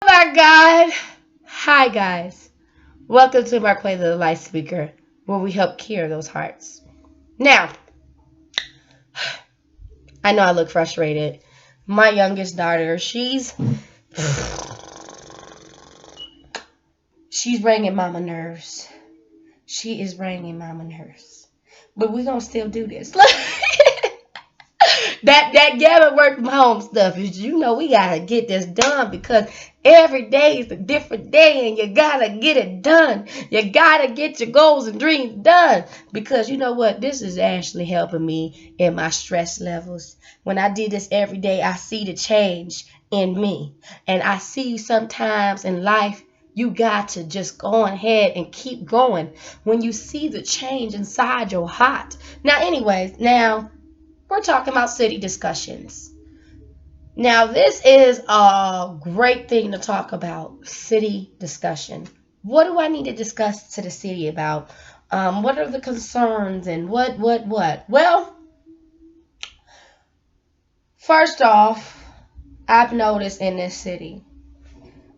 My God. Hi, guys. Welcome to Marquay the Light Speaker, where we help cure those hearts. Now, I know I look frustrated. My youngest daughter, she's bringing mama nerves. She is bringing mama nerves. But we're going to still do this. that Gavin work from home stuff is, we gotta get this done because every day is a different day and you gotta get it done. You gotta get your goals and dreams done because you know what? This is actually helping me in my stress levels. When I did this every day, I see the change in me, and I see sometimes in life you got to just go ahead and keep going when you see the change inside your heart. Now, anyways, now we're talking about city discussions. Now, this is a great thing to talk about, city discussion. What do I need to discuss to the city about? What are the concerns and what? Well, first off, I've noticed in this city,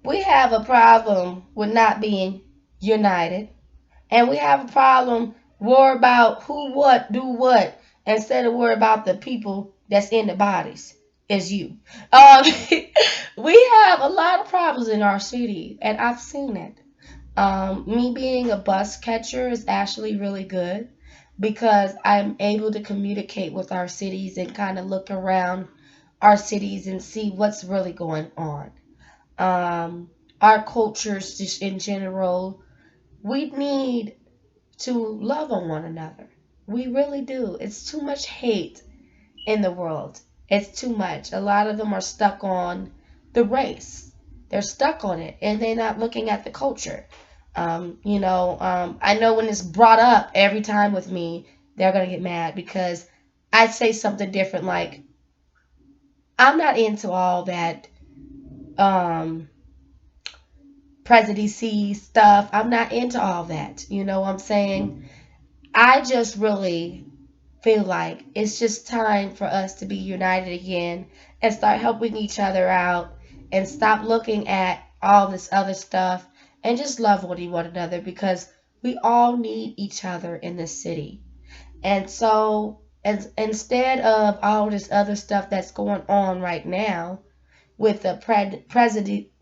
we have a problem with not being united, and we have a problem worry about who, what, do what, instead of worry about the people that's in the bodies. Is you. Um, we have a lot of problems in our city, and I've seen it. Me being a bus catcher is actually really good because I'm able to communicate with our cities and kind of look around our cities and see what's really going on. Um, our cultures, just in general, we need to love on one another. We really do. It's too much hate in the world. It's too much. A lot of them are stuck on the race. They're stuck on it and they're not looking at the culture. I know when it's brought up every time with me, they're going to get mad because I say something different like, I'm not into all that um, presidency stuff. I'm not into all that. You know what I'm saying? I just really feel like it's just time for us to be united again and start helping each other out and stop looking at all this other stuff and just love one another because we all need each other in this city. And so, as instead of all this other stuff that's going on right now with the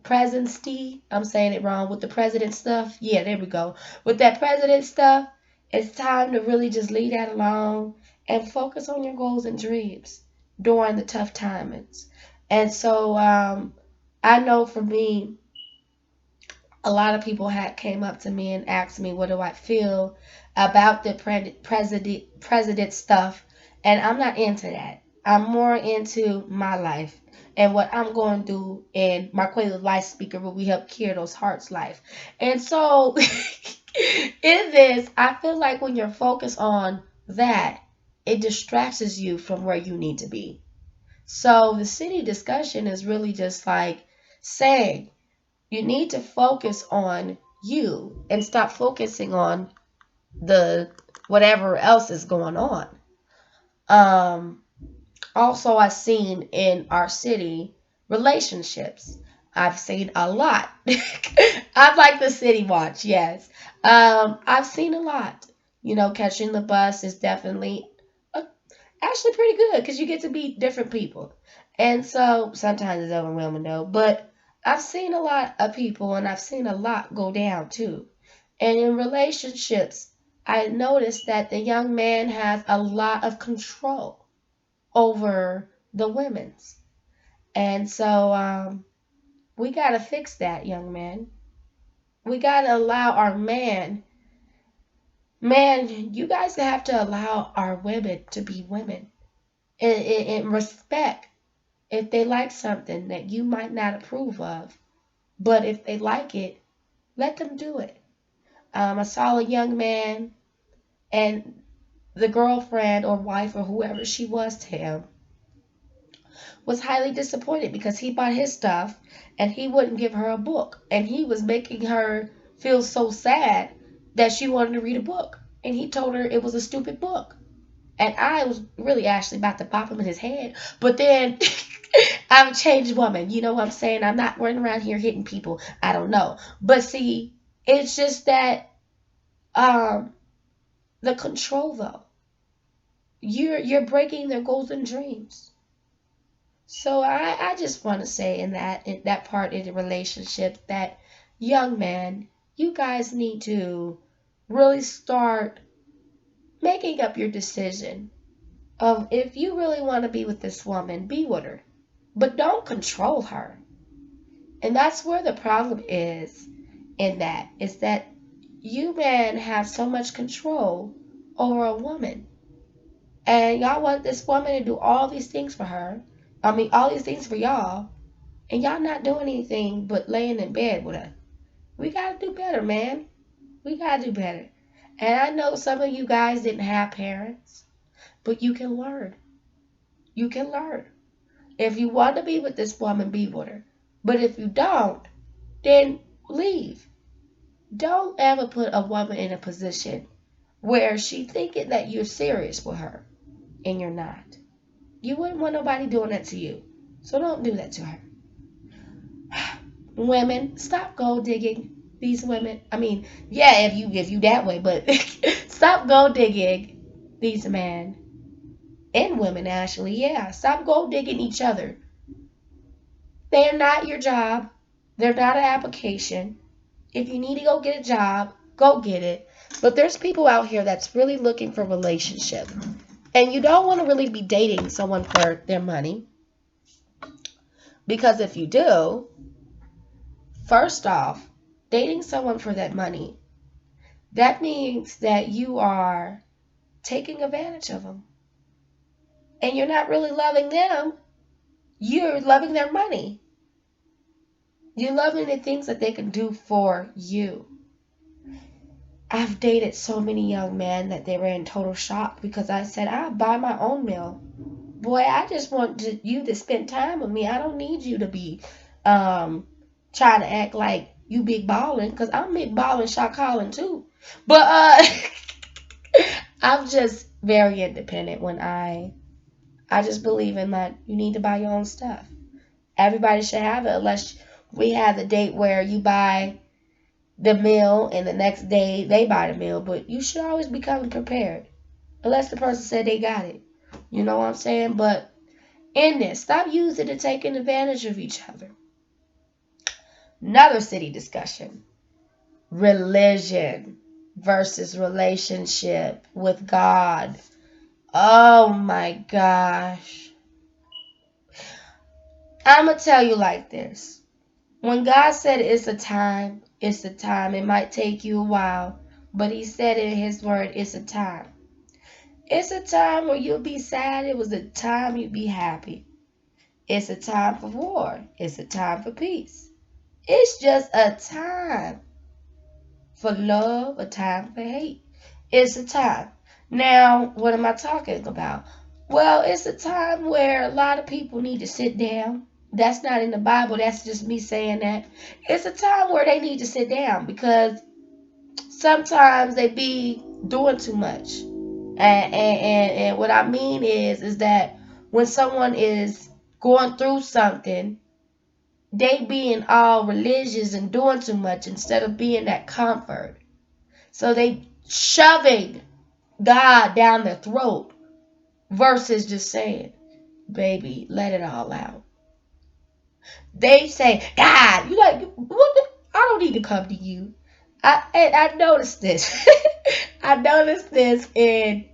presidency, I'm saying it wrong, with the president stuff. Yeah, there we go. With that president stuff, it's time to really just leave that alone and focus on your goals and dreams during the tough times. And so I know for me, a lot of people had came up to me and asked me what do I feel about the president stuff, and I'm not into that. I'm more into my life and what I'm going to do in Marquella Life Speaker, where we help cure those hearts life. And so in this, I feel like when you're focused on that, it distracts you from where you need to be. So the city discussion is really just like saying you need to focus on you and stop focusing on the whatever else is going on. Um, Also, I've seen in our city relationships. I've seen a lot. I like the city watch, yes. I've seen a lot. Catching the bus is definitely uh, actually pretty good because you get to meet different people. And so sometimes it's overwhelming though, but I've seen a lot of people and I've seen a lot go down too. And in relationships, I noticed that the young man has a lot of control over the women's. And so we got to fix that, young man. We got to allow our man, you guys have to allow our women to be women and respect if they like something that you might not approve of. But if they like it, let them do it. I saw a young man and the girlfriend or wife or whoever she was to him was highly disappointed because he bought his stuff and he wouldn't give her a book. And he was making her feel so sad that she wanted to read a book. And he told her it was a stupid book. And I was really actually about to pop him in his head. But then I'm a changed woman. You know what I'm saying? I'm not running around here hitting people. I don't know. But see, it's just that um the control though. You're breaking their goals and dreams. So I just want to say in that part in the relationship that young man, you guys need to really start making up your decision of if you really want to be with this woman, be with her. But don't control her. And that's where the problem is in that is that you men have so much control over a woman. And y'all want this woman to do all these things for her. I mean, all these things for y'all. And y'all not doing anything but laying in bed with her. We gotta do better, man. We gotta do better. And I know some of you guys didn't have parents, but you can learn. You can learn. If you want to be with this woman, be with her. But if you don't, then leave. Don't ever put a woman in a position where she thinking that you're serious with her and you're not. You wouldn't want nobody doing that to you. So don't do that to her. Women, stop gold digging these women. I mean, yeah, if you that way, but stop gold digging these men and women actually. Yeah, stop gold digging each other. They're not your job. They're not an application. If you need to go get a job, go get it. But there's people out here that's really looking for a relationship. And you don't want to really be dating someone for their money. Because if you do, first off, dating someone for that money, that means that you are taking advantage of them. And you're not really loving them. You're loving their money. You're loving the things that they can do for you. I've dated so many young men that they were in total shock because I said, I'll buy my own meal. Boy, I just want you to spend time with me. I don't need you to be trying to act like you big ballin', because I'm big ballin', shot calling too. But I'm just very independent when I just believe in that you need to buy your own stuff. Everybody should have it unless we have the date where you buy the meal and the next day they buy the meal, but you should always be coming prepared. Unless the person said they got it. You know what I'm saying? But in this, stop using and taking advantage of each other. Another city discussion. Religion versus relationship with God. Oh my gosh. I'm going to tell you like this. When God said it's a time, it's a time. It might take you a while, but he said in his word, it's a time. It's a time where you'll be sad. It was a time you'll be happy. It's a time for war. It's a time for peace. It's just a time for love, a time for hate. It's a time. Now, what am I talking about? Well, it's a time where a lot of people need to sit down. That's not in the Bible. That's just me saying that. It's a time where they need to sit down because sometimes they be doing too much. And what I mean is that when someone is going through something, they being all religious and doing too much instead of being that comfort. So they shoving God down their throat versus just saying, baby, let it all out. They say, God, you like, what the, I don't need to come to you. I noticed this. I noticed this in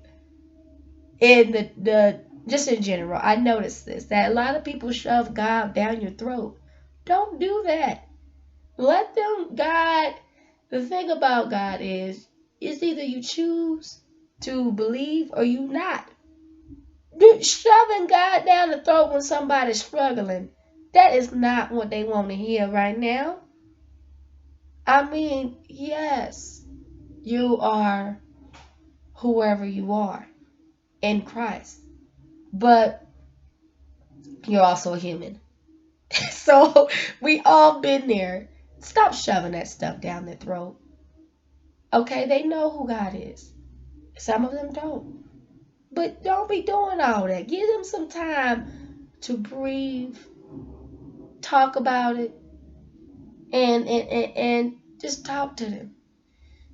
the just in general. I noticed this that a lot of people shove God down your throat. Don't do that. Let them God. The thing about God is it's either you choose to believe or you not. Shoving God down the throat when somebody's struggling, that is not what they want to hear right now. I mean, yes, you are whoever you are in Christ, but you're also a human. So we all been there. Stop shoving that stuff down their throat. Okay, they know who God is. Some of them don't. But don't be doing all that. Give them some time to breathe talk about it, and just talk to them.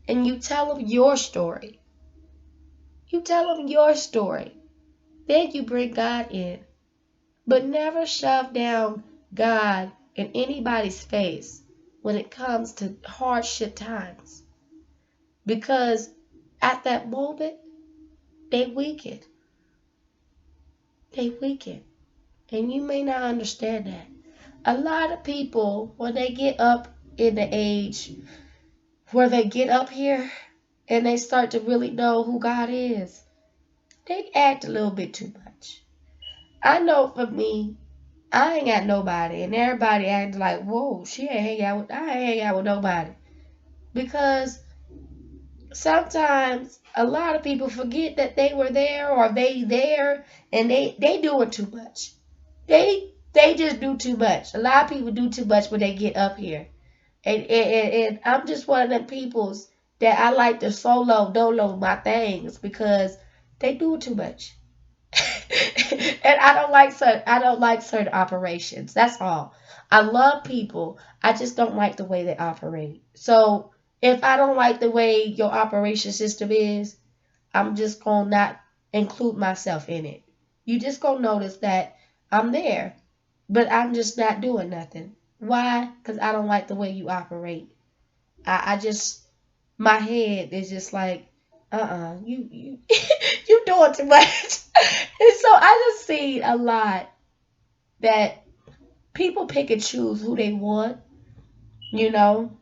And you tell them your story. You tell them your story. Then you bring God in. But never shove down God in anybody's face when it comes to hardship times. Because at that moment, they weaken. They weaken. And you may not understand that. A lot of people, when they get up in the age where they get up here and they start to really know who God is, they act a little bit too much. I know for me, I ain't got nobody, and everybody acting like, whoa, I ain't hang out with nobody. Because sometimes a lot of people forget that they were there or they there, and they doing too much. They just do too much. A lot of people do too much when they get up here. And I'm just one of them peoples that I like to solo dolo my things because they do too much. And I don't like certain operations. That's all. I love people. I just don't like the way they operate. So if I don't like the way your operation system is, I'm just gonna not include myself in it. You just gonna notice that I'm there, but I'm just not doing nothing. Why? Because I don't like the way you operate. I just my head is just like, you you doing too much. And so I just see a lot that people pick and choose who they want, you know,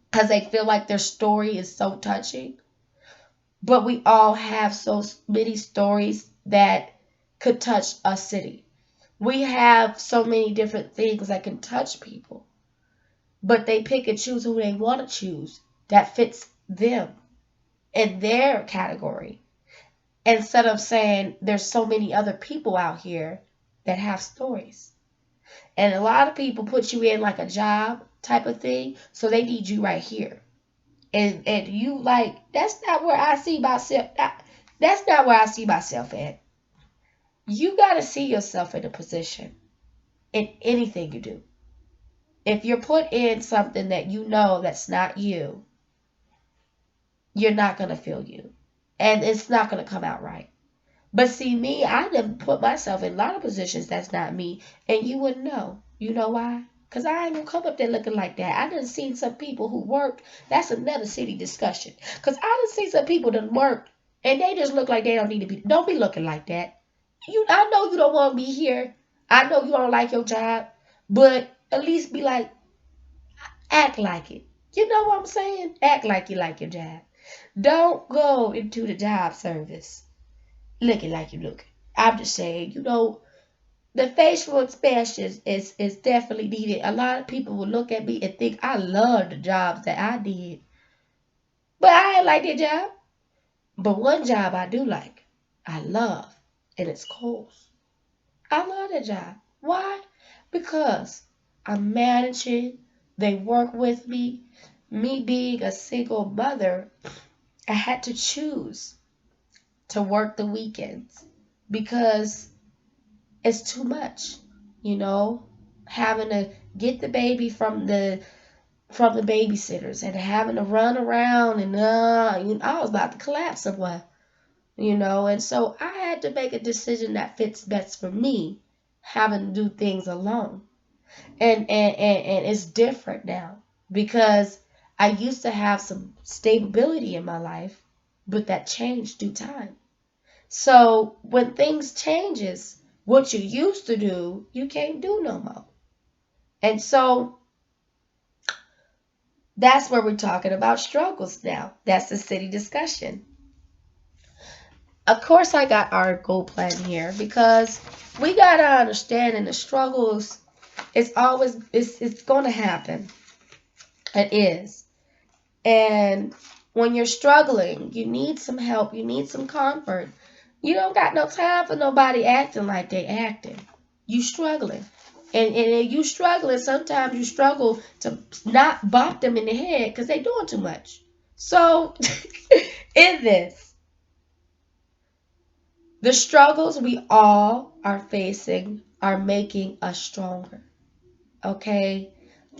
because they feel like their story is so touching. But we all have so many stories that could touch a city. We have so many different things that can touch people, but they pick and choose who they want to choose that fits them in their category instead of saying there's so many other people out here that have stories. And a lot of people put you in like a job type of thing, so they need you right here. And you like that's not where I see myself. That's not where I see myself at. You gotta see yourself in a position in anything you do. If you're put in something that you know that's not you, you're not gonna feel you, and it's not gonna come out right. But see me, I done put myself in a lot of positions that's not me, and you wouldn't know. You know why? Cause I ain't gonna come up there looking like that. I done seen some people who worked. That's another city discussion. Cause I done seen some people that worked, and they just look like they don't need to be. Don't be looking like that. I know you don't want to be here. I know you don't like your job, but at least be like, act like it. You know what I'm saying? Act like you like your job. Don't go into the job service looking like you look. I'm just saying, the facial expression is definitely needed. A lot of people will look at me and think I love the jobs that I did, but I ain't like that job. But one job I do like, I love, and it's Kohl's. I love that job. Why? Because I'm managing. They work with me. Me being a single mother, I had to choose to work the weekends because it's too much, you know, having to get the baby from the babysitters and having to run around and I was about to collapse somewhere, and so I had to make a decision that fits best for me, having to do things alone. And it's different now because I used to have some stability in my life, but that changed due time. So when things changes, what you used to do, you can't do no more. And so that's where we're talking about struggles now. That's the city discussion. Of course, I got our goal plan here because we gotta understand in the struggles, it's gonna happen. It is. And when you're struggling, you need some help, you need some comfort. You don't got no time for nobody acting like they acting. You struggling. And you struggling, sometimes you struggle to not bop them in the head because they doing too much. So, in this, the struggles we all are facing are making us stronger. Okay.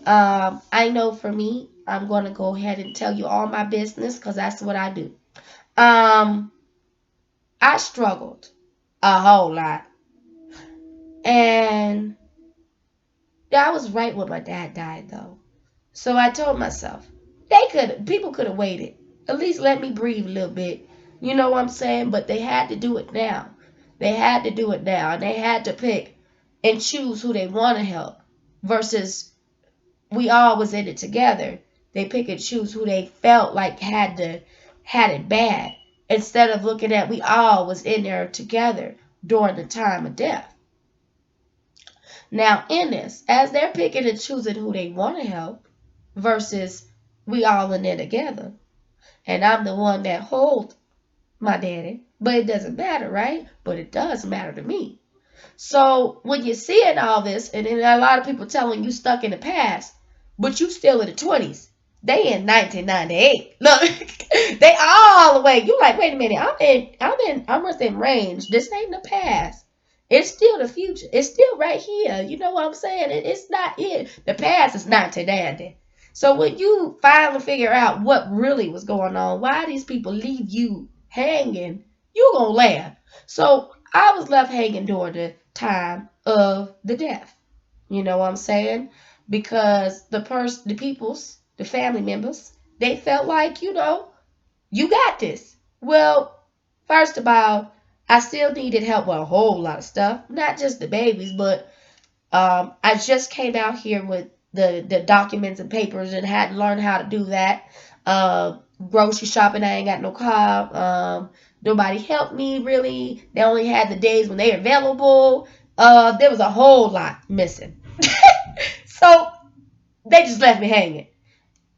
I know for me, I'm going to go ahead and tell you all my business because that's what I do. Um, I struggled a whole lot. And I was right when my dad died, though. So I told myself, people could have waited. At least let me breathe a little bit. You know what I'm saying? But they had to do it now. They had to do it now. And they had to pick and choose who they want to help versus we all was in it together. They pick and choose who they felt like had it bad instead of looking at we all was in there together during the time of death. Now in this, as they're picking and choosing who they want to help versus we all in there together, and I'm the one that holds my daddy, but it doesn't matter, right? But it does matter to me. So when you're seeing all this, and then a lot of people telling you stuck in the past, but you still in the 20s. They in 1998. Look, they all the way. You like, wait a minute. I'm within range. This ain't the past. It's still the future. It's still right here. You know what I'm saying? It's not it. The past is 1990. So when you finally figure out what really was going on, why these people leave you hanging, you gonna laugh. So I was left hanging during the time of the death. You know what I'm saying? Because the family members, they felt like, you got this. Well, first of all, I still needed help with a whole lot of stuff, not just the babies, but I just came out here with the documents and papers and had to learn how to do that. Grocery shopping, I ain't got no car. Nobody helped me really. They only had the days when they were available. There was a whole lot missing. So they just left me hanging.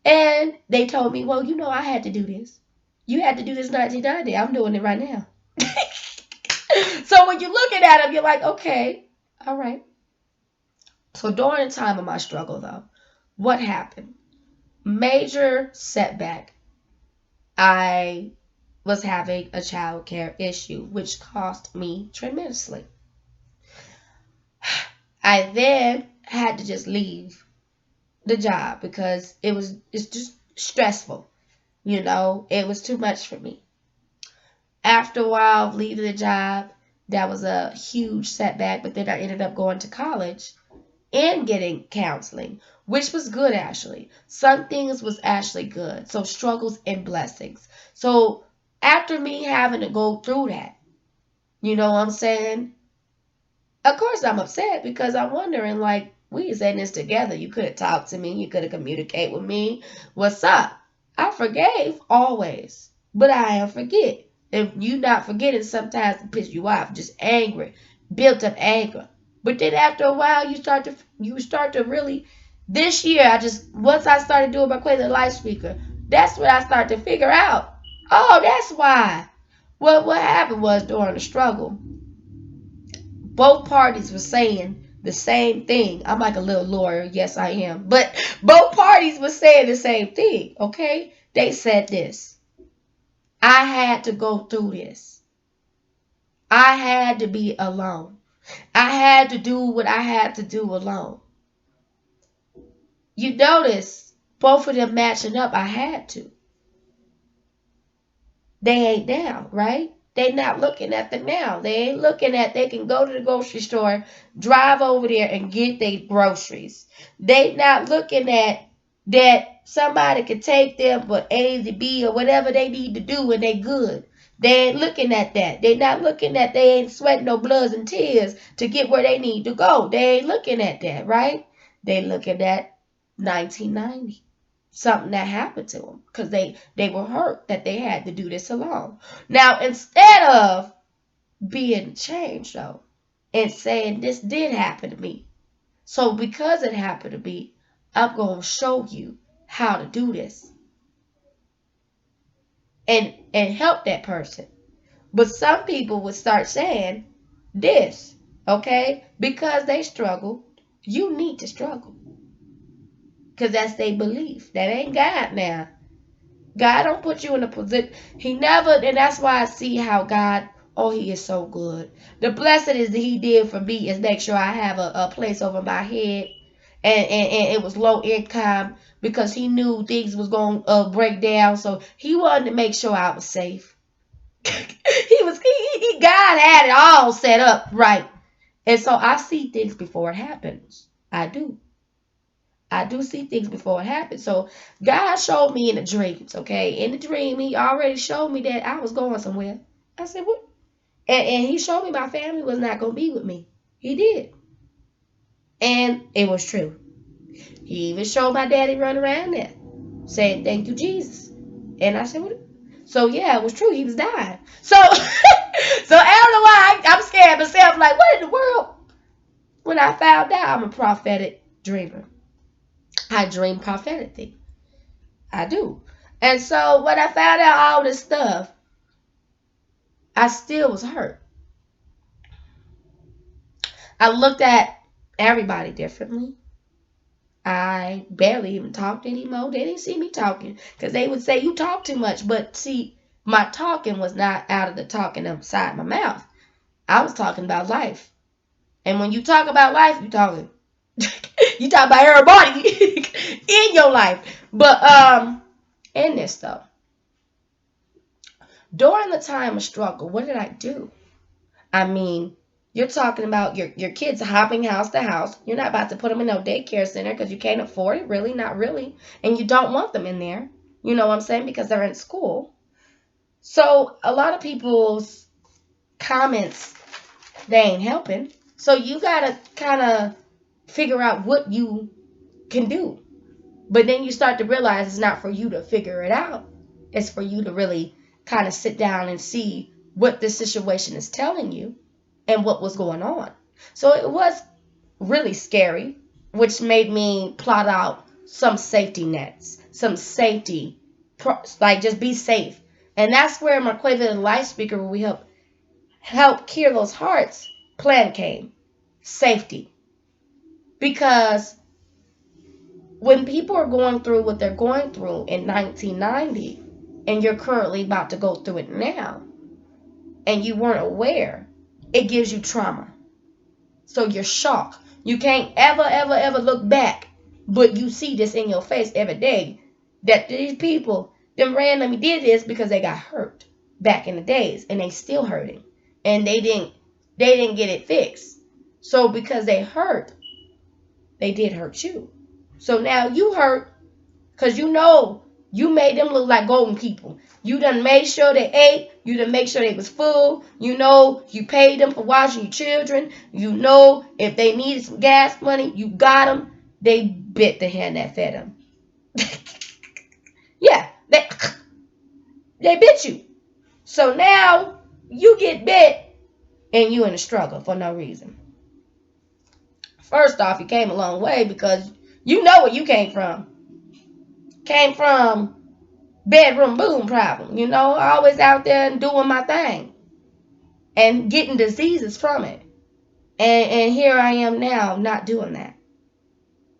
And they told me, well, I had to do this. You had to do this 1990. I'm doing it right now. So when you're looking at them, you're like, okay, all right. So during the time of my struggle, though, what happened? Major setback. I was having a child care issue, which cost me tremendously. I then had to just leave the job because it's just stressful. It was too much for me. After a while of leaving the job, that was a huge setback, but then I ended up going to college and getting counseling, which was good actually. Some things was actually good. So struggles and blessings. So after me having to go through that, you know what I'm saying? Of course I'm upset because I'm wondering like we was in this together. You could have talked to me, you could have communicated with me. What's up? I forgave always. But I am forget. If you not forgetting sometimes it piss you off, just angry, built up anger. But then after a while you start to really this year I just once I started doing my Quaker Life Speaker, that's when I started to figure out, oh, that's why. Well, what happened was during the struggle, both parties were saying the same thing. I'm like a little lawyer, yes I am. But both parties were saying the same thing, okay? They said this. I had to go through this. I had to be alone. I had to do what I had to do alone. You notice both of them matching up. I had to. They ain't now, right? They not looking at the now. They ain't looking at they can go to the grocery store, drive over there and get their groceries. They not looking at that somebody can take them for A to B or whatever they need to do and they good. They ain't looking at that. They not looking at they ain't sweating no bloods and tears to get where they need to go. They ain't looking at that, right? They looking at 1990, something that happened to them because they were hurt that they had to do this alone. Now instead of being changed though and saying this did happen to me, so because it happened to me, I'm gonna show you how to do this and help that person. But some people would start saying this, okay, because they struggle, you need to struggle because that's their belief. That ain't God now. God don't put you in a position. He never, and that's why I see how God, oh, he is so good. The blessing is that he did for me is make sure I have a place over my head and it was low income because he knew things was going to break down. So he wanted to make sure I was safe. God had it all set up right. And so I see things before it happens. I do. I do see things before it happens. So God showed me in the dreams, okay? In the dream, he already showed me that I was going somewhere. I said, what? And he showed me my family was not going to be with me. He did. And it was true. He even showed my daddy running around there saying, thank you, Jesus. And I said, what? So yeah, it was true. He was dying. So, so I don't know why I'm scared myself. Like, what in the world? When I found out I'm a prophetic dreamer. I dream prophetically. I do. And so when I found out all this stuff, I still was hurt. I looked at everybody differently. I barely even talked anymore. They didn't see me talking because they would say, you talk too much. But see, my talking was not out of the talking inside my mouth. I was talking about life. And when you talk about life, you talking. You talk about everybody in your life. But in this though, during the time of struggle, what did I do? I mean, you're talking about your kids hopping house to house. You're not about to put them in no daycare center because you can't afford it, really, not really. And you don't want them in there. You know what I'm saying? Because they're in school. So a lot of people's comments, they ain't helping. So you got to kind of figure out what you can do. But then you start to realize it's not for you to figure it out. It's for you to really kind of sit down and see what this situation is telling you and what was going on. So it was really scary, which made me plot out some safety nets, some safety, like just be safe. And that's where Marqueva the Life Speaker, where we help cure those hearts, plan came. Safety. Because when people are going through what they're going through in 1990, and you're currently about to go through it now, and you weren't aware, it gives you trauma. So you're shocked. You can't ever look back, but you see this in your face every day that these people, them randomly did this because they got hurt back in the days, and they still hurting, and they didn't get it fixed. So because they hurt, they did hurt you. So now you hurt because you know you made them look like golden people. You done made sure they ate. You done make sure they was full. You know you paid them for watching your children. You know if they needed some gas money, you got them. They bit the hand that fed them. Yeah, they bit you. So now you get bit and you in a struggle for no reason. First off, you came a long way because you know where you came from. Came from bedroom boom problem, always out there and doing my thing and getting diseases from it. And here I am now not doing that.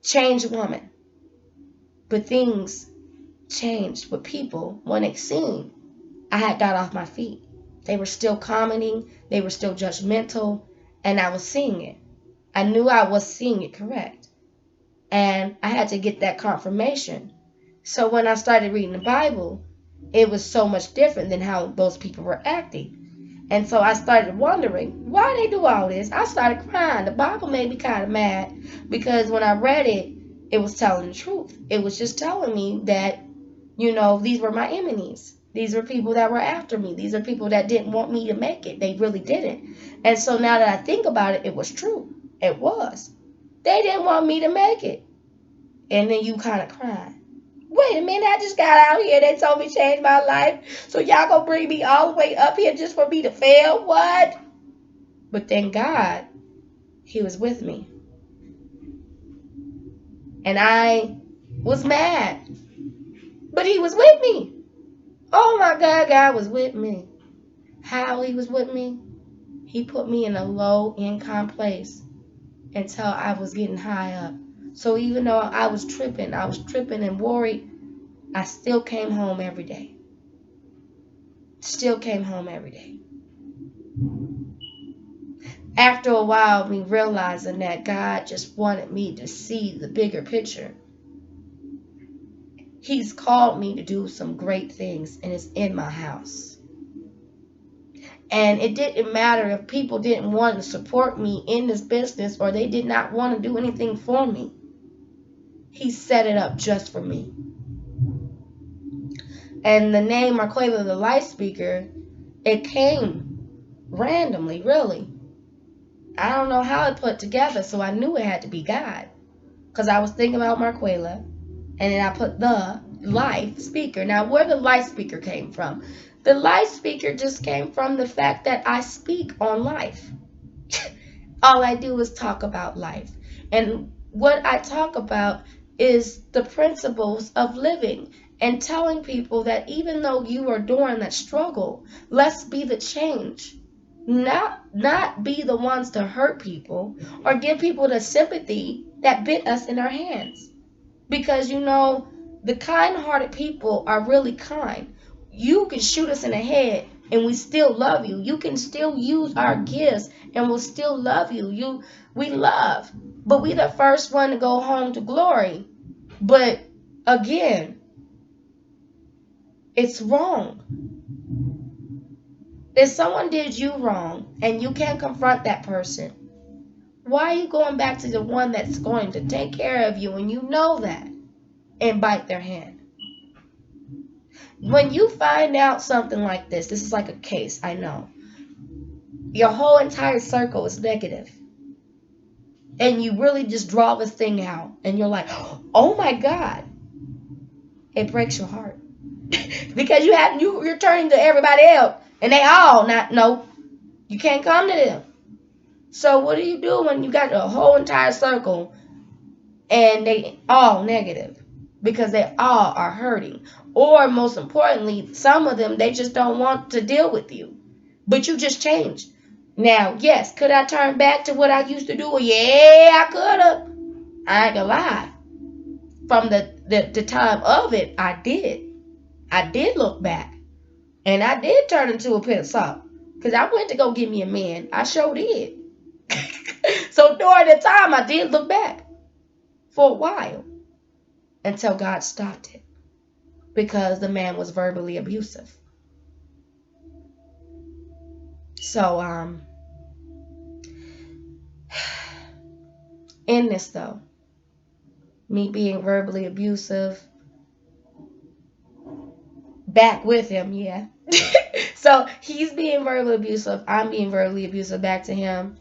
Changed woman. But things changed with people when it seemed I had got off my feet. They were still commenting, they were still judgmental, and I was seeing it. I knew I was seeing it correct. And I had to get that confirmation. So when I started reading the Bible, it was so much different than how those people were acting. And so I started wondering why they do all this. I started crying. The Bible made me kind of mad because when I read it, it was telling the truth. It was just telling me that, these were my enemies. These were people that were after me. These are people that didn't want me to make it. They really didn't. And so now that I think about it, it was true. It was. They didn't want me to make it. And then you kind of cry. Wait a minute, I just got out here. They told me to change my life. So y'all gonna bring me all the way up here just for me to fail? What? But thank God, he was with me. And I was mad. But he was with me. Oh my God, God was with me. How he was with me? He put me in a low income place until I was getting high up. So even though I was tripping and worried, I still came home every day. Still came home every day. After a while, me realizing that God just wanted me to see the bigger picture. He's called me to do some great things, and it's in my house. And it didn't matter if people didn't want to support me in this business or they did not want to do anything for me. He set it up just for me. And the name Marquela the Light Speaker, it came randomly, really. I don't know how it put together, so I knew it had to be God. Because I was thinking about Marquela, and then I put the life speaker. Now, where the life speaker came from? The life speaker just came from the fact that I speak on life. All I do is talk about life. And what I talk about is the principles of living and telling people that even though you are during that struggle, let's be the change. Not be the ones to hurt people or give people the sympathy that bit us in our hands. Because the kind-hearted people are really kind. You can shoot us in the head and we still love you. You can still use our gifts and we'll still love you. We love, but we the first one to go home to glory. But again, it's wrong. If someone did you wrong and you can't confront that person, why are you going back to the one that's going to take care of you and you know that and bite their hand? When you find out something like this is like a case, I know. Your whole entire circle is negative. And you really just draw this thing out and you're like, oh my God. It breaks your heart. Because you're turning to everybody else and they all no, you can't come to them. So what do you do when you got a whole entire circle and they all negative? Because they all are hurting. Or most importantly, some of them, they just don't want to deal with you. But you just changed. Now, yes, could I turn back to what I used to do? Yeah, I could have. I ain't gonna lie. From the time of it, I did. I did look back. And I did turn into a pit of salt. Because I went to go get me a man. I sure did. So during the time, I did look back for a while. Until God stopped it. Because the man was verbally abusive. So, in this though, me being verbally abusive, back with him, yeah. So he's being verbally abusive, I'm being verbally abusive back to him,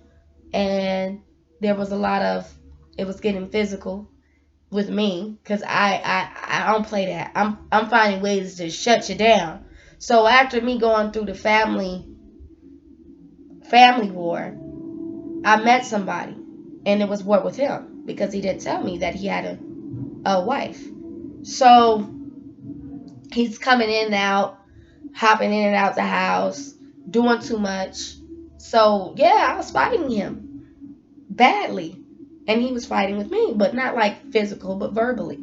and there was a lot of, it was getting physical with me, because I don't play that. I'm finding ways to shut you down. So after me going through the family war, I met somebody, and it was war with him because he didn't tell me that he had a wife. So he's coming in and out, hopping in and out the house, doing too much. So yeah, I was fighting him badly, and he was fighting with me, but not like physical, but verbally.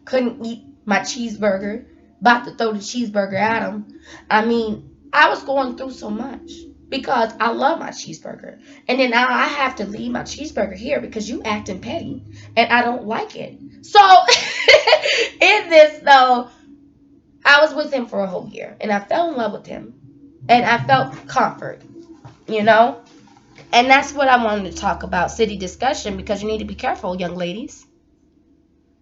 Couldn't eat my cheeseburger, about to throw the cheeseburger at him. I mean, I was going through so much because I love my cheeseburger. And then now I have to leave my cheeseburger here because you acting petty and I don't like it. So in this though, I was with him for a whole year and I fell in love with him and I felt comfort, you know? And that's what I wanted to talk about, city discussion, because you need to be careful, young ladies.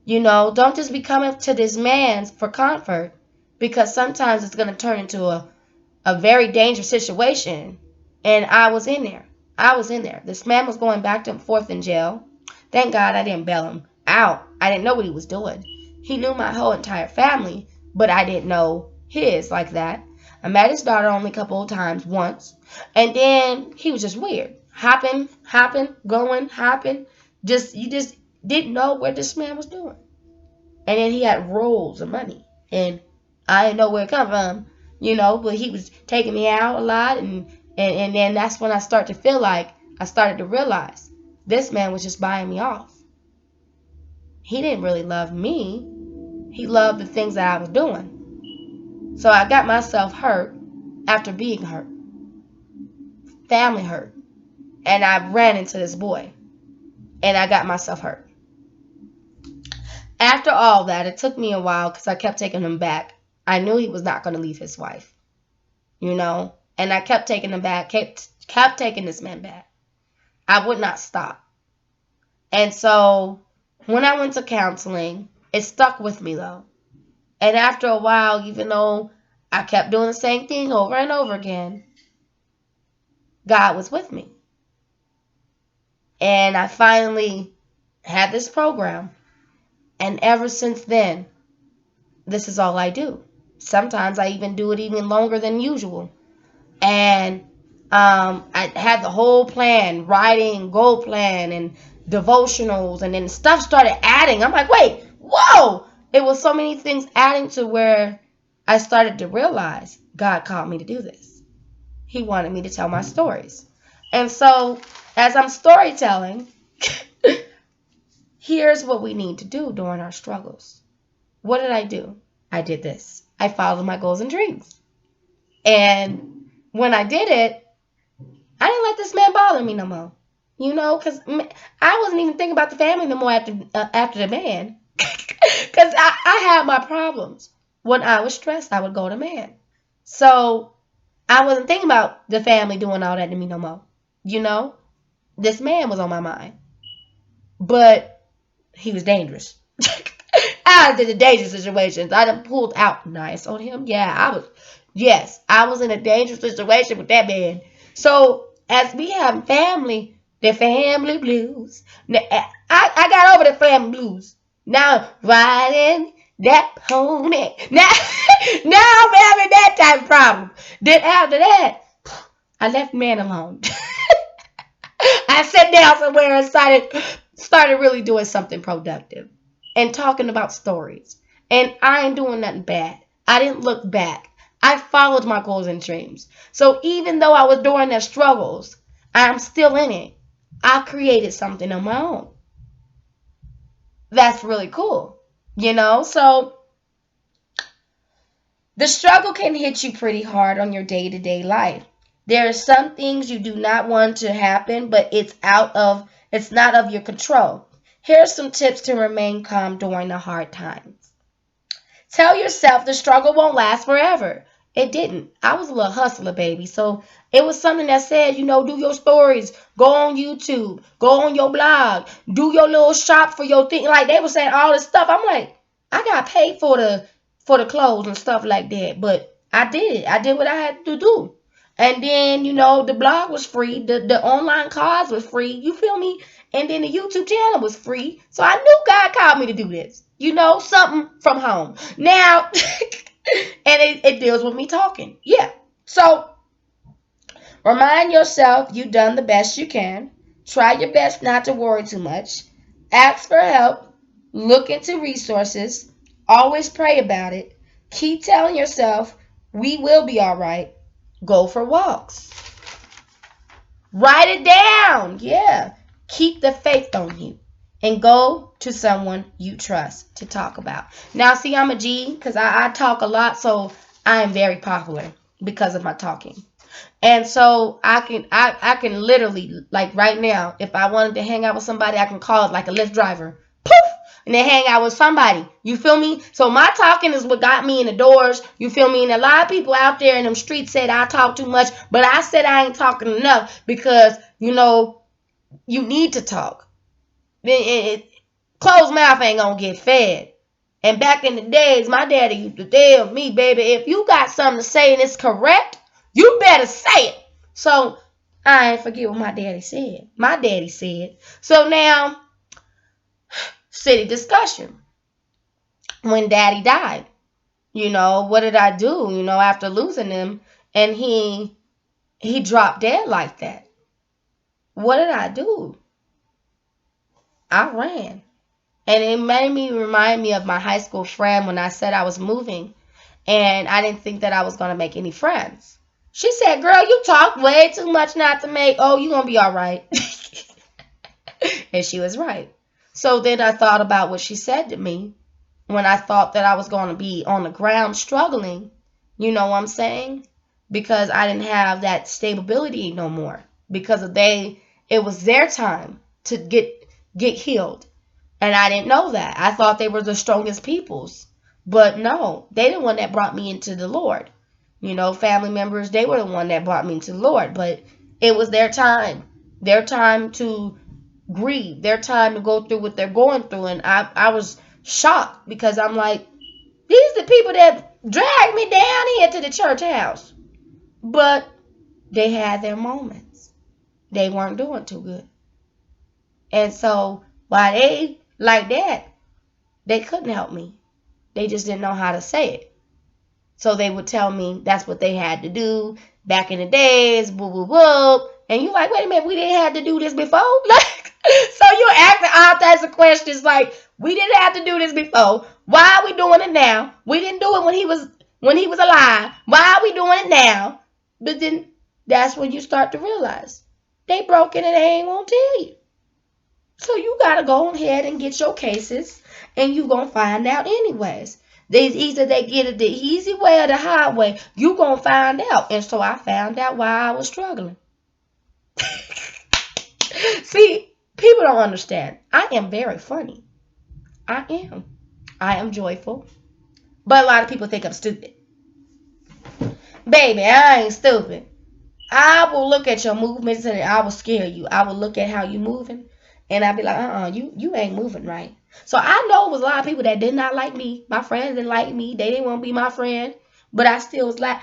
Don't just be coming to this man for comfort, because sometimes it's going to turn into a very dangerous situation. And I was in there. This man was going back and forth in jail. Thank God I didn't bail him out. I didn't know what he was doing. He knew my whole entire family, but I didn't know his like that. I met his daughter only a couple of times, once. And then he was just weird. Hopping, going, hopping. You just didn't know what this man was doing. And then he had rolls of money. And I didn't know where it come from, but he was taking me out a lot. And then that's when I started to realize this man was just buying me off. He didn't really love me. He loved the things that I was doing. So I got myself hurt after being hurt. Family hurt. and I ran into this boy, and I got myself hurt. After all that, it took me a while because I kept taking him back. I knew he was not going to leave his wife, and I kept taking him back, kept taking this man back. I would not stop. And so when I went to counseling, it stuck with me though. And after a while, even though I kept doing the same thing over and over again, God was with me. And I finally had this program. And ever since then, this is all I do. Sometimes I even do it even longer than usual. And I had the whole plan, writing, goal plan, and devotionals, and then stuff started adding. I'm like, wait, whoa! It was so many things adding to where I started to realize God called me to do this. He wanted me to tell my stories. And so, as I'm storytelling, here's what we need to do during our struggles. What did I do? I did this. I followed my goals and dreams. And when I did it, I didn't let this man bother me no more. Because I wasn't even thinking about the family no more after the man. Because I had my problems. When I was stressed, I would go to man. So I wasn't thinking about the family doing all that to me no more. This man was on my mind. But he was dangerous. I was in a dangerous situation. I done pulled out nice on him. Yeah, I was in a dangerous situation with that man. So as we have family, the family blues. I got over the family blues. Now riding that pony. Now I'm having that type of problem. Then after that, I left man alone. I sat down somewhere and started really doing something productive and talking about stories. And I ain't doing nothing bad. I didn't look back. I followed my goals and dreams. So even though I was during their struggles, I'm still in it. I created something on my own. That's really cool. So the struggle can hit you pretty hard on your day-to-day life. There are some things you do not want to happen, but it's not of your control. Here are some tips to remain calm during the hard times. Tell yourself the struggle won't last forever. It didn't. I was a little hustler, baby. So it was something that said, do your stories, go on YouTube, go on your blog, do your little shop for your thing. Like they were saying all this stuff. I'm like, I got paid for the clothes and stuff like that. But I did it. I did what I had to do. And then, the blog was free. The online cards was free. You feel me? And then the YouTube channel was free. So I knew God called me to do this. Something from home. Now, and it deals with me talking. Yeah. So remind yourself you've done the best you can. Try your best not to worry too much. Ask for help. Look into resources. Always pray about it. Keep telling yourself, we will be all right. Go for walks. Write it down. Yeah. Keep the faith on you. And go to someone you trust to talk about. Now, see, I'm a G because I talk a lot, so I am very popular because of my talking. And so I can literally, like right now, if I wanted to hang out with somebody, I can call it like a Lyft driver. Poof! And then hang out with somebody. You feel me? So my talking is what got me in the doors. You feel me? And a lot of people out there in them streets said I talk too much. But I said I ain't talking enough because, you need to talk. Closed mouth ain't gonna get fed. And back in the days, my daddy used to tell me, baby, if you got something to say and it's correct, you better say it. So I ain't forget what my daddy said. My daddy said. So now, city discussion. When daddy died, what did I do, after losing him and he dropped dead like that? What did I do? I ran. And it made me remind me of my high school friend when I said I was moving and I didn't think that I was going to make any friends. She said, girl, you talk way too much not to make. Oh, you're going to be all right. And she was right. So then I thought about what she said to me when I thought that I was going to be on the ground struggling. You know what I'm saying? Because I didn't have that stability no more. Because they It was their time to get healed. And I didn't know that. I thought they were the strongest peoples. But no, they the one that brought me into the Lord. You know, family members, they were the one that brought me into the Lord. But it was their time. Their time to grieve. Their time to go through what they're going through. And I was shocked because I'm like, these are the people that dragged me down here to the church house. But they had their moments. They weren't doing too good. And so while they like that, they couldn't help me. They just didn't know how to say it. So they would tell me that's what they had to do back in the days, boo boo boo. And you like, wait a minute, we didn't have to do this before? Like, so you're asking all types of questions like, we didn't have to do this before. Why are we doing it now? We didn't do it when he was alive. Why are we doing it now? But then that's when you start to realize they broke it and they ain't gonna tell you. So you gotta go ahead and get your cases, and you gonna find out anyways. Either they get it the easy way or the hard way. You gonna find out. And so I found out why I was struggling. See, people don't understand. I am very funny. I am. I am joyful. But a lot of people think I'm stupid. Baby, I ain't stupid. I will look at your movements and I will scare you. I will look at how you moving and I'll be like, you ain't moving right. So I know it was a lot of people that did not like me. My friends didn't like me. They didn't want to be my friend. But I still was like,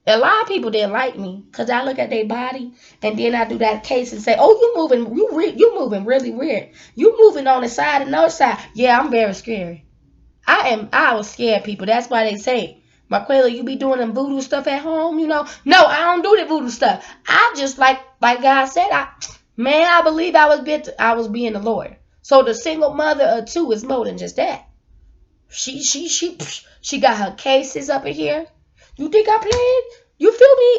a lot of people didn't like me because I look at their body and then I do that case and say, oh, you moving really weird. You moving on the side and no side. Yeah, I'm very scary. I was scared people. That's why they say, Marquela, you be doing them voodoo stuff at home, you know? No, I don't do the voodoo stuff. I just like God said, I believe I was being the Lord. So the single mother of two is more than just that. She got her cases up in here. You think I played? You feel me?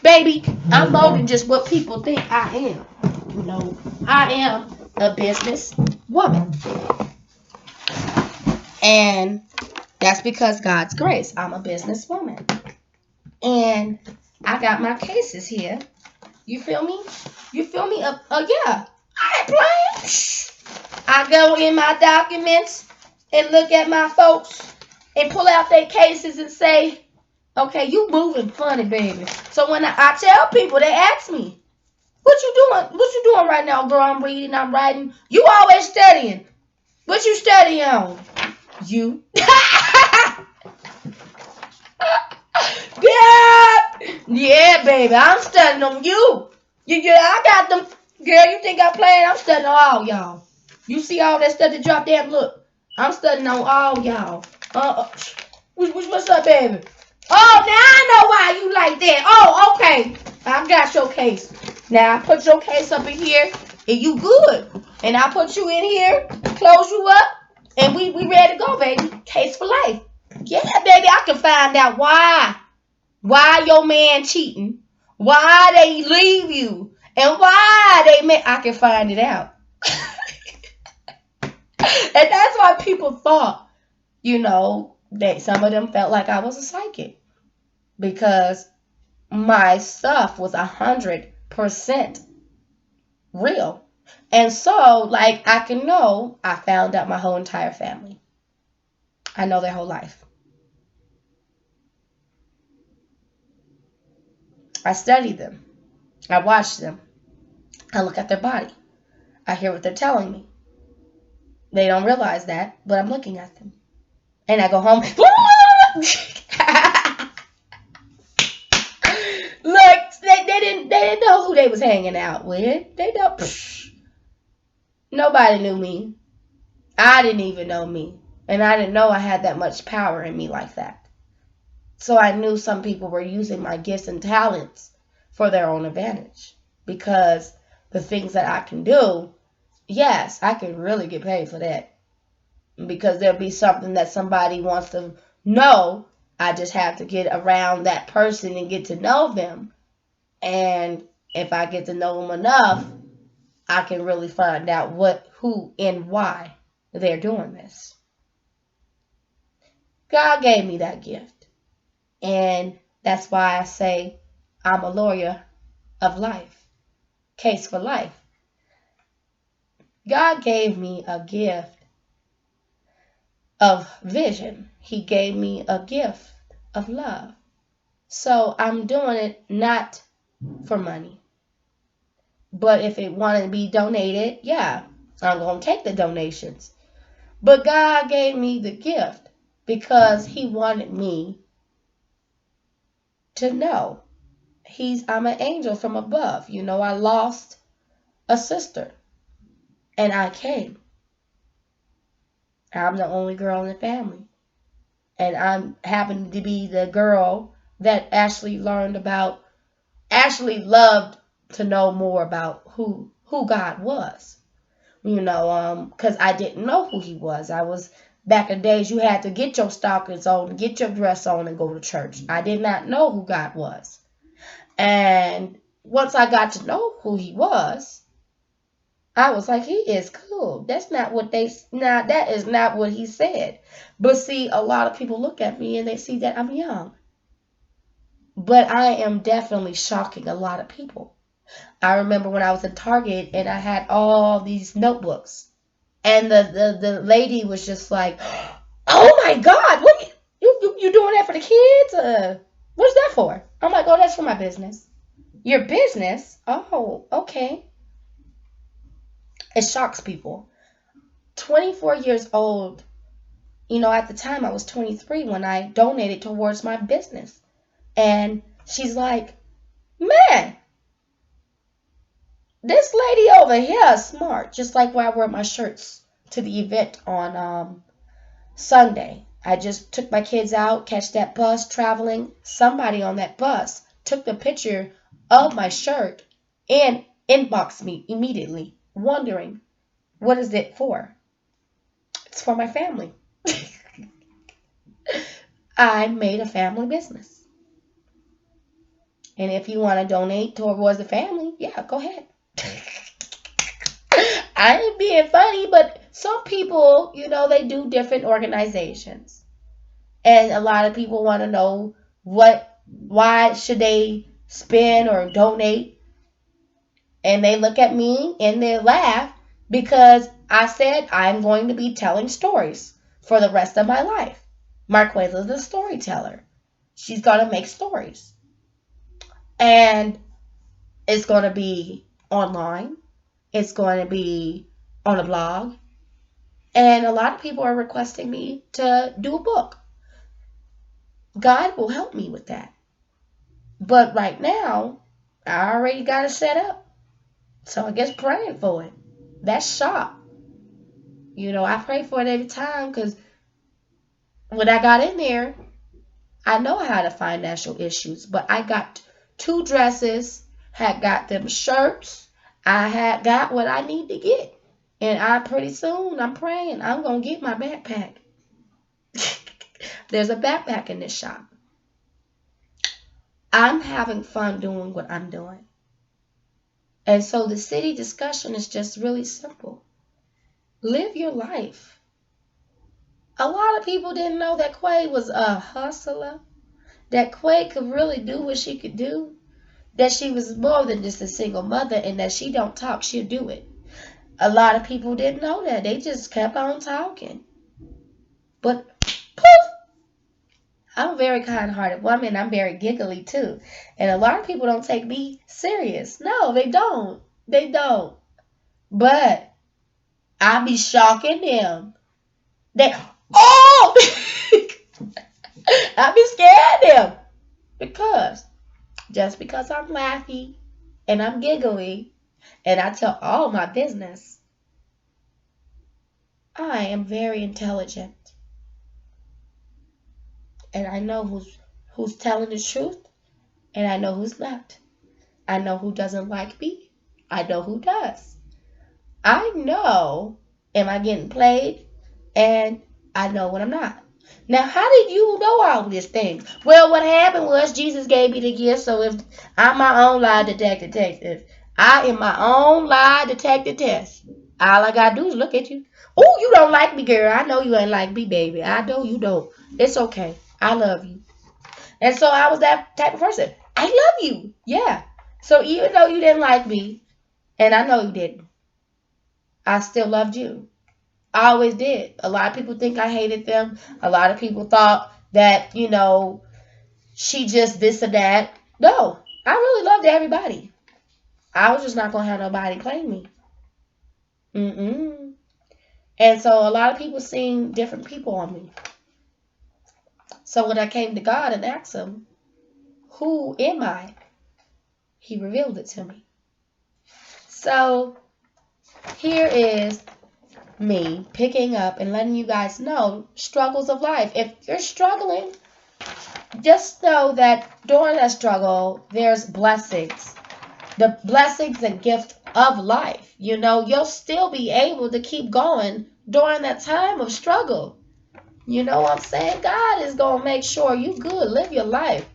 Baby, I'm more than just what people think I am. You know, I am a business woman. And that's because God's grace. I'm a businesswoman. And I got my cases here. You feel me? You feel me? Yeah. I ain't playing. I go in my documents and look at my folks and pull out their cases and say, okay, you moving funny, baby. So when I tell people, they ask me, what you doing? What you doing right now, girl? I'm reading, I'm writing. You always studying. What you studying on? You. Yeah, baby, I'm studying on you. I got them. Girl, you think I'm playing? I'm studying on all y'all. You see all that stuff that dropped down? Look, I'm studying on all y'all. What's up, baby? Oh, now I know why you like that. Oh, okay. I got your case. Now I put your case up in here, and you good. And I put you in here, close you up, and we ready to go, baby. Case for life. Yeah, baby, I can find out why your man cheating, why they leave you, and why I can find it out. And that's why people thought, that some of them felt like I was a psychic because my stuff was 100% real. And so, like, I found out my whole entire family. I know their whole life. I study them. I watch them. I look at their body. I hear what they're telling me. They don't realize that, but I'm looking at them. And I go home. Look, they didn't know who they was hanging out with. They don't. Nobody knew me. I didn't even know me. And I didn't know I had that much power in me like that. So I knew some people were using my gifts and talents for their own advantage. Because the things that I can do, yes, I can really get paid for that. Because there'll be something that somebody wants to know. I just have to get around that person and get to know them. And if I get to know them enough, I can really find out what, who, and why they're doing this. God gave me that gift. And that's why I say I'm a lawyer of life. case for life. God gave me a gift of vision. He gave me a gift of love. So I'm doing it not for money. But if it wanted to be donated, yeah, I'm going to take the donations. But God gave me the gift because He wanted me to know. I'm an angel from above. You know, I lost a sister and I came. I'm the only girl in the family. And I happen to be the girl that actually loved to know more about who God was. You know, because I didn't know who He was. I was back in the days you had to get your stockings on, get your dress on, and go to church. I did not know who God was. And once I got to know who He was, I was like, He is cool. That is not what He said. But see, a lot of people look at me and they see that I'm young. But I am definitely shocking a lot of people. I remember when I was in Target and I had all these notebooks. And the lady was just like, "Oh my God, what you doing that for the kids? What is that for?" I'm like, "Oh, that's for my business." Your business? Oh, okay. It shocks people. 24 years old. You know, at the time I was 23 when I donated towards my business. And she's like, "Man, this lady over here is smart." Just like when I wear my shirts to the event on Sunday. I just took my kids out, catch that bus traveling. Somebody on that bus took the picture of my shirt and inboxed me immediately, wondering, what is it for? It's for my family. I made a family business. And if you want to donate towards the family, yeah, go ahead. I ain't being funny, but some people, you know, they do different organizations. And a lot of people want to know why should they spend or donate. And they look at me and they laugh because I said I'm going to be telling stories for the rest of my life. Marquesa is a storyteller. She's going to make stories. And it's going to be online. It's going to be on a blog. And a lot of people are requesting me to do a book. God will help me with that. But right now, I already got it set up. So I guess praying for it. That's shop. You know, I pray for it every time because when I got in there, I know I had financial issues. But I got 2 dresses, had got them shirts. I had got what I need to get. And pretty soon, I'm praying, I'm going to get my backpack. There's a backpack in this shop. I'm having fun doing what I'm doing. And so the city discussion is just really simple. Live your life. A lot of people didn't know that Quay was a hustler, that Quay could really do what she could do, that she was more than just a single mother, and that she don't talk, she'll do it. A lot of people didn't know that. They just kept on talking. But poof! I'm a very kind-hearted woman. I'm very giggly too. And a lot of people don't take me serious. No, they don't. They don't. But I be shocking them. They, oh! I be scaring them. Just because I'm laughy and I'm giggly and I tell all my business, I am very intelligent. And I know who's telling the truth and I know who's not. I know who doesn't like me. I know who does. I know am I getting played and I know when I'm not. Now, how did you know all these things? Well, what happened was Jesus gave me the gift, so if I'm my own lie detective, I am my own lie detective test. All I gotta do is look at you. Oh, you don't like me, girl. I know you ain't like me, baby. I know you don't. It's okay. I love you. And so I was that type of person. I love you. Yeah. So even though you didn't like me, And I know you didn't. I still loved you. I always did. A lot of people think I hated them. A lot of people thought that, she just this or that. No, I really loved everybody. I was just not going to have nobody claim me. Mm-mm. And so a lot of people seen different people on me. So when I came to God and asked him, who am I? He revealed it to me. So here is me picking up and letting you guys know struggles of life. If you're struggling, just know that during that struggle, there's blessings. The blessings and gift of life. You'll still be able to keep going during that time of struggle. You know what I'm saying? God is going to make sure you good. Live your life.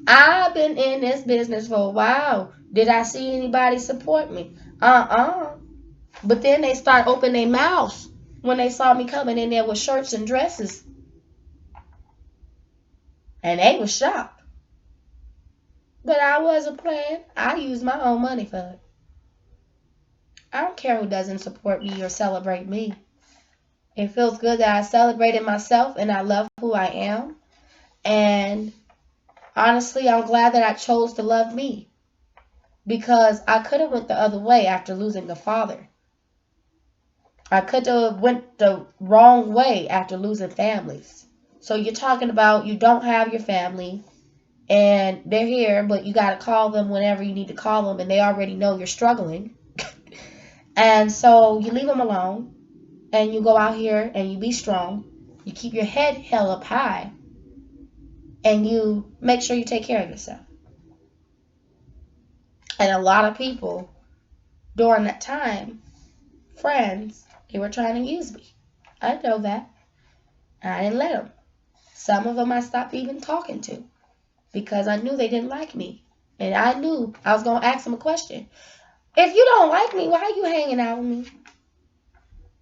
I've been in this business for a while. Did I see anybody support me? But then they start opening their mouths when they saw me coming in there with shirts and dresses. And they was shocked. But I wasn't playing. I used my own money for it. I don't care who doesn't support me or celebrate me. It feels good that I celebrated myself and I love who I am. And honestly, I'm glad that I chose to love me. Because I could have went the other way after losing a father. I could have went the wrong way after losing families. So you're talking about you don't have your family and they're here, but you got to call them whenever you need to call them and they already know you're struggling. And so you leave them alone and you go out here and you be strong. You keep your head held up high and you make sure you take care of yourself. And a lot of people during that time, friends, they were trying to use me. I know that. I didn't let them. Some of them I stopped even talking to because I knew they didn't like me. And I knew I was going to ask them a question. If you don't like me, why are you hanging out with me?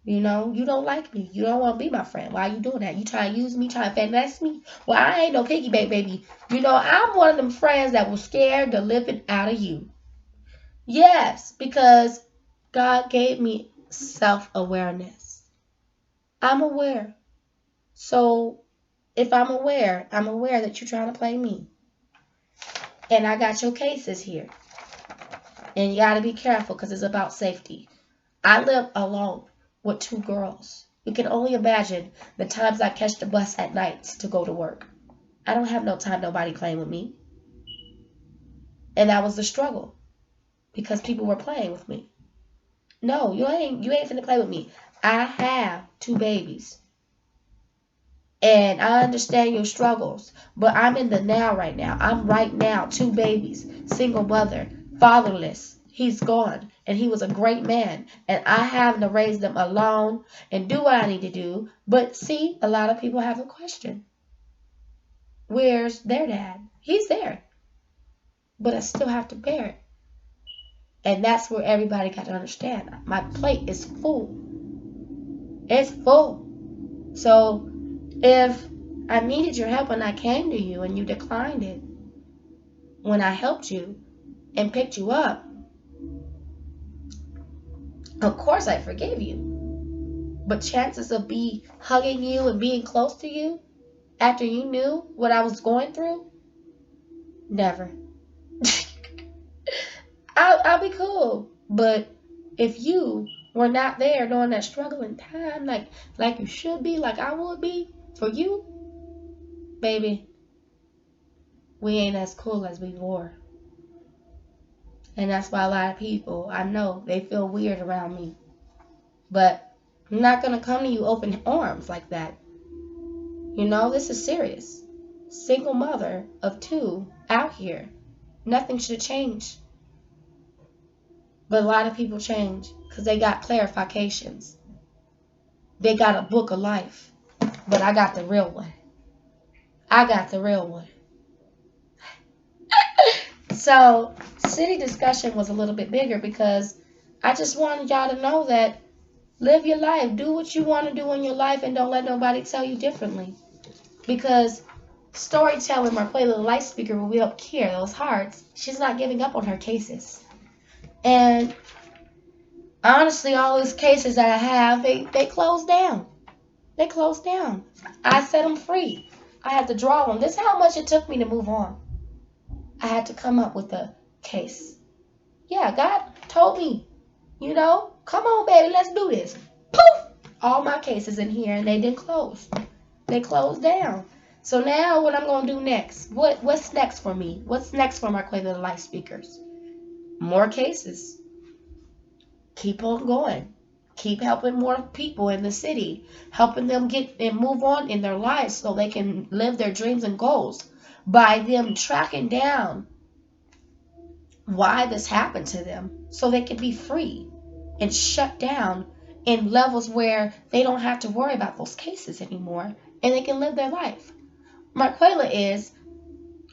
You don't like me. You don't want to be my friend. Why are you doing that? You trying to use me, trying to finesse me? Well, I ain't no piggy bank, baby. I'm one of them friends that was scared the living out of you. Yes, because God gave me self-awareness. I'm aware. So if I'm aware that you're trying to play me. And I got your cases here. And you got to be careful because it's about safety. I live alone with 2 girls. You can only imagine the times I catch the bus at nights to go to work. I don't have no time nobody playing with me. And that was the struggle because people were playing with me. No, you ain't finna play with me. I have 2 babies. And I understand your struggles, but I'm in the now right now. I'm right now, 2 babies, single mother, fatherless. He's gone, and he was a great man, and I have to raise them alone and do what I need to do. But see, a lot of people have a question. Where's their dad? He's there, but I still have to bear it. And that's where everybody got to understand. My plate is full. It's full. So if I needed your help and I came to you and you declined it when I helped you and picked you up, of course I forgive you. But chances of me hugging you and being close to you after you knew what I was going through? Never. I'll be cool. But if you were not there during that struggling time, like you should be, like I would be for you, baby, we ain't as cool as we were. And that's why a lot of people, I know, they feel weird around me. But I'm not going to come to you open arms like that. This is serious. Single mother of 2 out here. Nothing should change. But a lot of people change because they got clarifications. They got a book of life. But I got the real one. I got the real one. So, city discussion was a little bit bigger because I just wanted y'all to know that live your life. Do what you want to do in your life and don't let nobody tell you differently. Because storytelling, or play little light speaker will help cure those hearts. She's not giving up on her cases. And Honestly, all these cases that I have, they closed down. They closed down. I set them free. I had to draw them. This is how much it took me to move on. I had to come up with a case. Yeah, God told me, come on, baby, let's do this. Poof! All my cases in here, and they didn't close. They closed down. So now what I'm going to do next? What's next for me? What's next for Marquela the Life Speakers? More cases. Keep on going. Keep helping more people in the city, helping them get and move on in their lives so they can live their dreams and goals by them tracking down why this happened to them so they can be free and shut down in levels where they don't have to worry about those cases anymore and they can live their life. Marquela is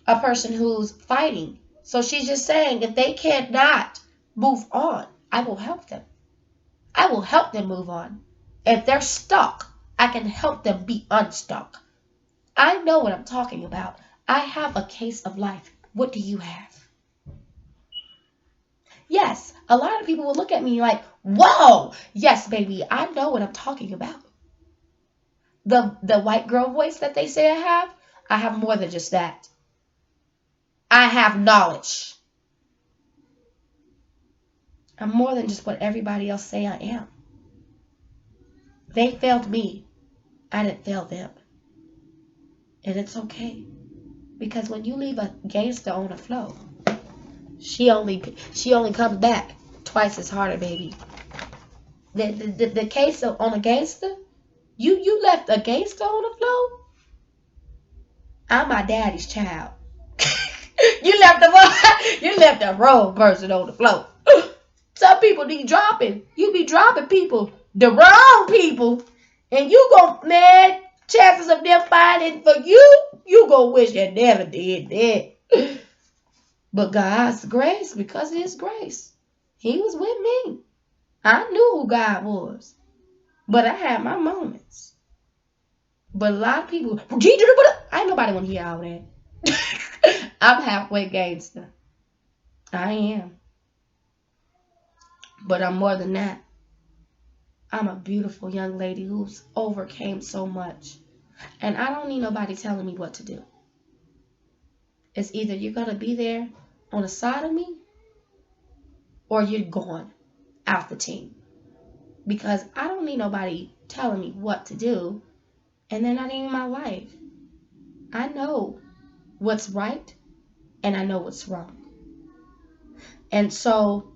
a person who's fighting. So she's just saying if they cannot move on, I will help them. I will help them move on. If they're stuck, I can help them be unstuck. I know what I'm talking about. I have a case of life. What do you have? Yes, a lot of people will look at me like, whoa, yes, baby, I know what I'm talking about. The white girl voice that they say I have more than just that. I have knowledge. I'm more than just what everybody else say I am. They failed me. I didn't fail them. And it's okay. Because when you leave a gangster on the floor, she only comes back twice as harder, baby. The case on a gangster, you left a gangster on the floor? I'm my daddy's child. you left a wrong person on the floor. Some people be dropping. You be dropping people, the wrong people, and you man, chances of them finding for you gonna wish you never did that. But God's grace, because of His grace, He was with me. I knew who God was, but I had my moments. But a lot of people, ain't nobody want to hear all that. I'm halfway gangster. I am. But I'm more than that. I'm a beautiful young lady who's overcame so much. And I don't need nobody telling me what to do. It's either you're going to be there on the side of me or you're gone out the team. Because I don't need nobody telling me what to do. And they're not in my life. I know what's right and I know what's wrong. And so,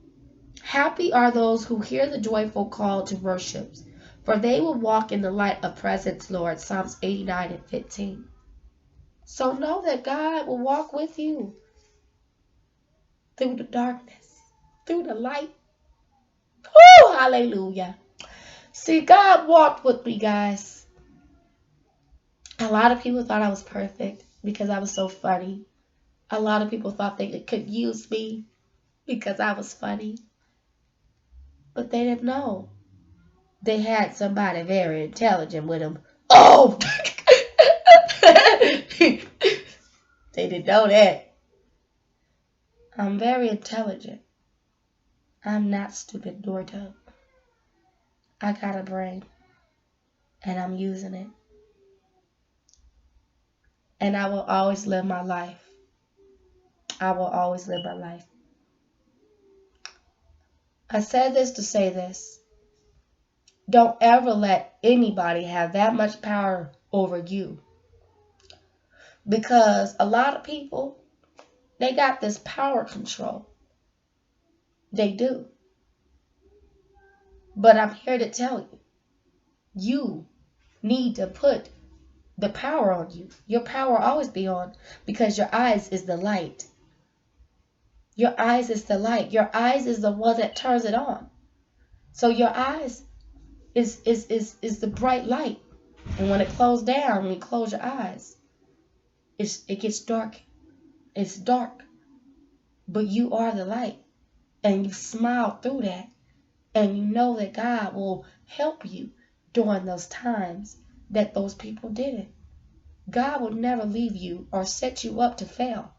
happy are those who hear the joyful call to worship, for they will walk in the light of presence, Lord. Psalms 89:15. So know that God will walk with you through the darkness, through the light. Woo, hallelujah. See, God walked with me, guys. A lot of people thought I was perfect because I was so funny. A lot of people thought they could use me because I was funny. But they didn't know. They had somebody very intelligent with them. Oh! They didn't know that. I'm very intelligent. I'm not stupid nor dumb. I got a brain. And I'm using it. And I will always live my life. I will always live my life. I said this to say this. Don't ever let anybody have that much power over you. Because a lot of people, they got this power control. They do. But I'm here to tell you, you need to put the power on you. Your power will always be on because your eyes is the light. Your eyes is the light. Your eyes is the one that turns it on. So your eyes is the bright light. And when it closes down, when you close your eyes, it gets dark. It's dark. But you are the light. And you smile through that. And you know that God will help you during those times that those people didn't. God will never leave you or set you up to fail.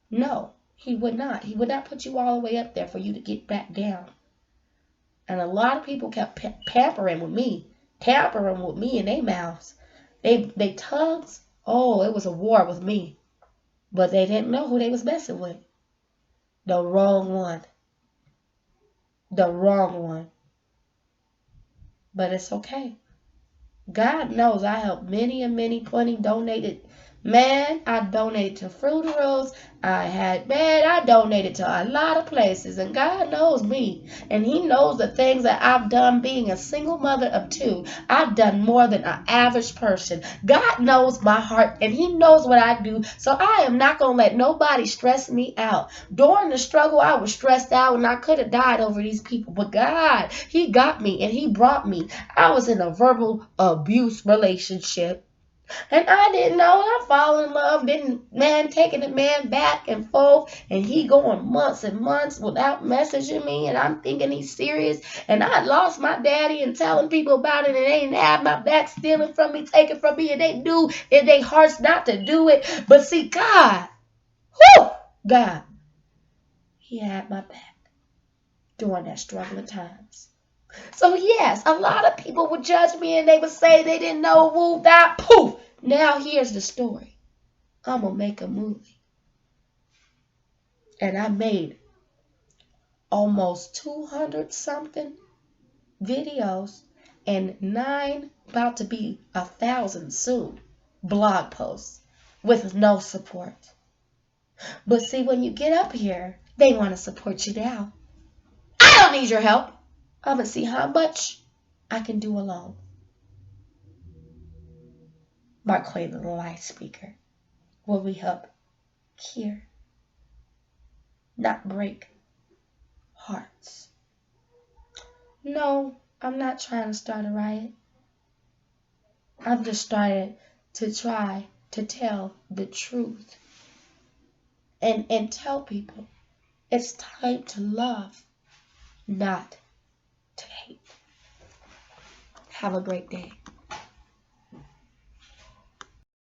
No, He would not. He would not put you all the way up there for you to get back down. And a lot of people kept tampering with me in their mouths. They tongues. Oh, it was a war with me. But they didn't know who they was messing with. The wrong one. The wrong one. But it's okay. God knows I helped many and many, plenty donated. Man, I donated to funerals. I donated to a lot of places. And God knows me. And He knows the things that I've done being a single mother of two. I've done more than an average person. God knows my heart and He knows what I do. So I am not going to let nobody stress me out. During the struggle, I was stressed out and I could have died over these people. But God, He got me and He brought me. I was in a verbal abuse relationship. And I didn't know. I fall in love, didn't man taking the man back and forth, and he going months and months without messaging me, and I'm thinking he's serious. And I lost my daddy and telling people about it, and they didn't have my back, stealing from me, taking from me, and they knew in their hearts not to do it. But see, God, whew, God, He had my back during that struggling times. So yes, a lot of people would judge me and they would say they didn't know, woo, that, poof. Now here's the story. I'm going to make a movie. And I made almost 200 something videos and 9, about to be 1,000 soon, blog posts with no support. But see, when you get up here, they want to support you now. I don't need your help. I'm going to see how much I can do alone. Marquaila, the light speaker, will we help cure, not break hearts. No, I'm not trying to start a riot. I'm just starting to try to tell the truth and tell people it's time to love, not to hate. Have a great day.